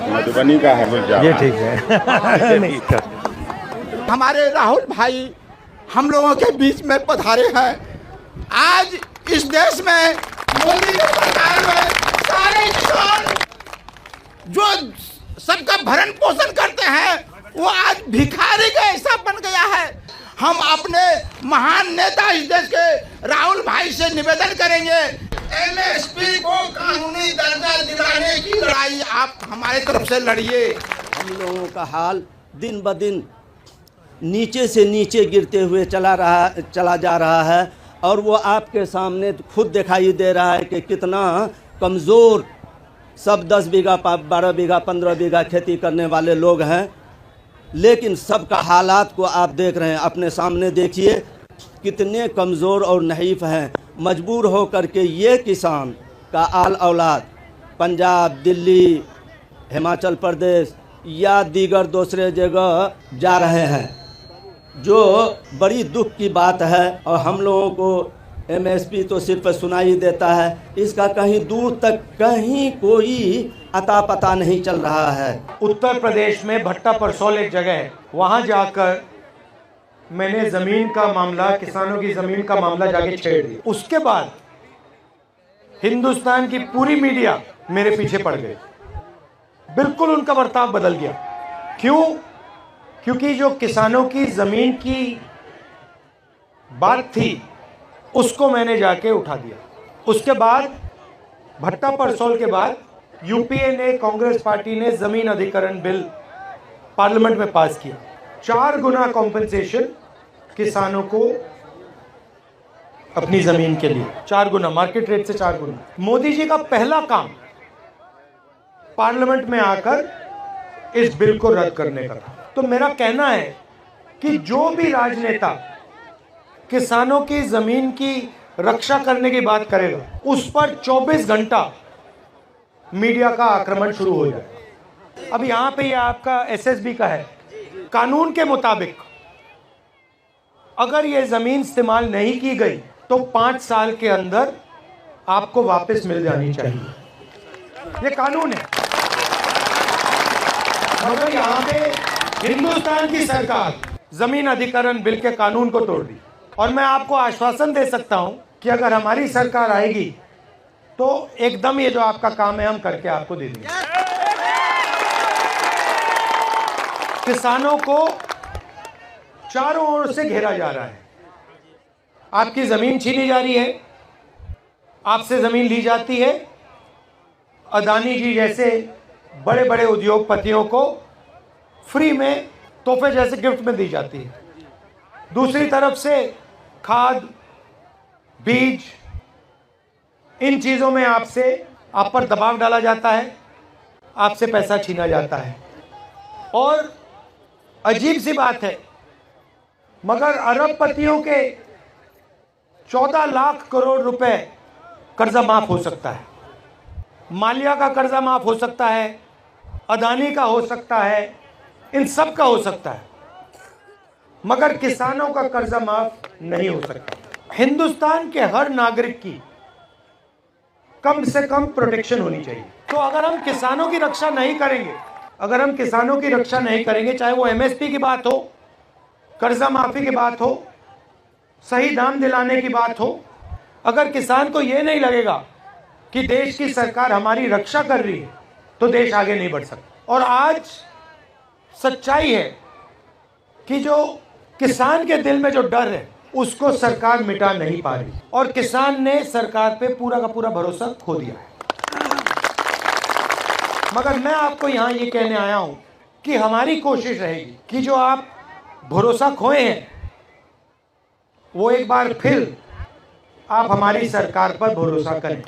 मधुबनी का है, ये ठीक है। नहीं हमारे राहुल भाई हम लोगों के बीच में पधारे हैं। आज इस देश में मोदी की सरकार में सारे किसान जो सबका भरण पोषण करते हैं वो आज भिखारी का ऐसा बन गया है। हम अपने महान नेता इस देश के राहुल भाई से निवेदन करेंगे, एमएसपी को कानूनी दर्जा दिलाने की लड़ाई आप हमारे तरफ से लड़िए। हम लोगों का हाल दिन ब दिन नीचे से नीचे गिरते हुए चला जा रहा है और वो आपके सामने खुद दिखाई दे रहा है कि कितना कमज़ोर सब 10 बीघा 12 बीघा 15 बीघा खेती करने वाले लोग हैं। लेकिन सबका हालात को आप देख रहे हैं, अपने सामने देखिए कितने कमज़ोर और नहीफ हैं। मजबूर हो कर के ये किसान का आल औलाद पंजाब, दिल्ली, हिमाचल प्रदेश या दीगर दूसरे जगह जा रहे हैं, जो बड़ी दुख की बात है। और हम लोगों को एमएसपी तो सिर्फ सुनाई देता है, इसका कहीं दूर तक कहीं कोई अता पता नहीं चल रहा है। उत्तर प्रदेश में भट्टा परसौल एक जगह है, वहाँ जाकर मैंने ज़मीन का मामला, किसानों की ज़मीन का मामला जाके छेड़ दिया। उसके बाद हिंदुस्तान की पूरी मीडिया मेरे पीछे पड़ गई, बिल्कुल उनका बर्ताव बदल गया। क्यों? क्योंकि जो किसानों की ज़मीन की बात थी उसको मैंने जाके उठा दिया। उसके बाद भट्टा परसौल के बाद यूपीए ने, कांग्रेस पार्टी ने ज़मीन अधिग्रहण बिल पार्लियामेंट में पास किया। 4 गुना कॉम्पेंसेशन किसानों को अपनी ज़मीन के लिए, 4 गुना, मार्केट रेट से 4 गुना। मोदी जी का पहला काम पार्लियामेंट में आकर इस बिल को रद्द करने का था। तो मेरा कहना है कि जो भी राजनेता किसानों की ज़मीन की रक्षा करने की बात करेगा, उस पर 24 घंटा मीडिया का आक्रमण शुरू हो जाएगा। अब यहाँ पे ये आपका एसएसबी का है, कानून के मुताबिक अगर ये ज़मीन इस्तेमाल नहीं की गई तो 5 साल के अंदर आपको वापस मिल जानी चाहिए, ये कानून है। मगर यहाँ पे हिंदुस्तान की सरकार ज़मीन अधिग्रहण बिल के कानून को तोड़ दी। और मैं आपको आश्वासन दे सकता हूं कि अगर हमारी सरकार आएगी तो एकदम ये जो आपका काम है हम करके आपको दे देंगे। किसानों को चारों ओर से घेरा जा रहा है, आपकी ज़मीन छीनी जा रही है, आपसे ज़मीन ली जाती है। अदानी जी जैसे बड़े बड़े उद्योगपतियों को फ्री में तोहफे जैसे गिफ्ट में दी जाती है। दूसरी तरफ से खाद, बीज, इन चीज़ों में आप पर दबाव डाला जाता है, आपसे पैसा छीना जाता है। और अजीब सी बात है, मगर अरबपतियों के 14 लाख करोड़ रुपए कर्जा माफ हो सकता है, मालिया का कर्जा माफ हो सकता है, अदानी का हो सकता है, इन सब का हो सकता है, मगर किसानों का कर्जा माफ नहीं हो सकता। हिंदुस्तान के हर नागरिक की कम से कम प्रोटेक्शन होनी चाहिए। तो अगर हम किसानों की रक्षा नहीं करेंगे, चाहे वो एमएसपी की बात हो, कर्जा माफी की बात हो, सही दाम दिलाने की बात हो, अगर किसान को ये नहीं लगेगा कि देश की सरकार हमारी रक्षा कर रही है तो देश आगे नहीं बढ़ सकता। और आज सच्चाई है कि जो किसान के दिल में जो डर है उसको सरकार मिटा नहीं पा रही और किसान ने सरकार पे पूरा का पूरा भरोसा खो दिया है। मगर मैं आपको यहाँ ये कहने आया हूँ कि हमारी कोशिश रहेगी कि जो आप भरोसा खोए हैं वो एक बार फिर आप हमारी सरकार पर भरोसा करें।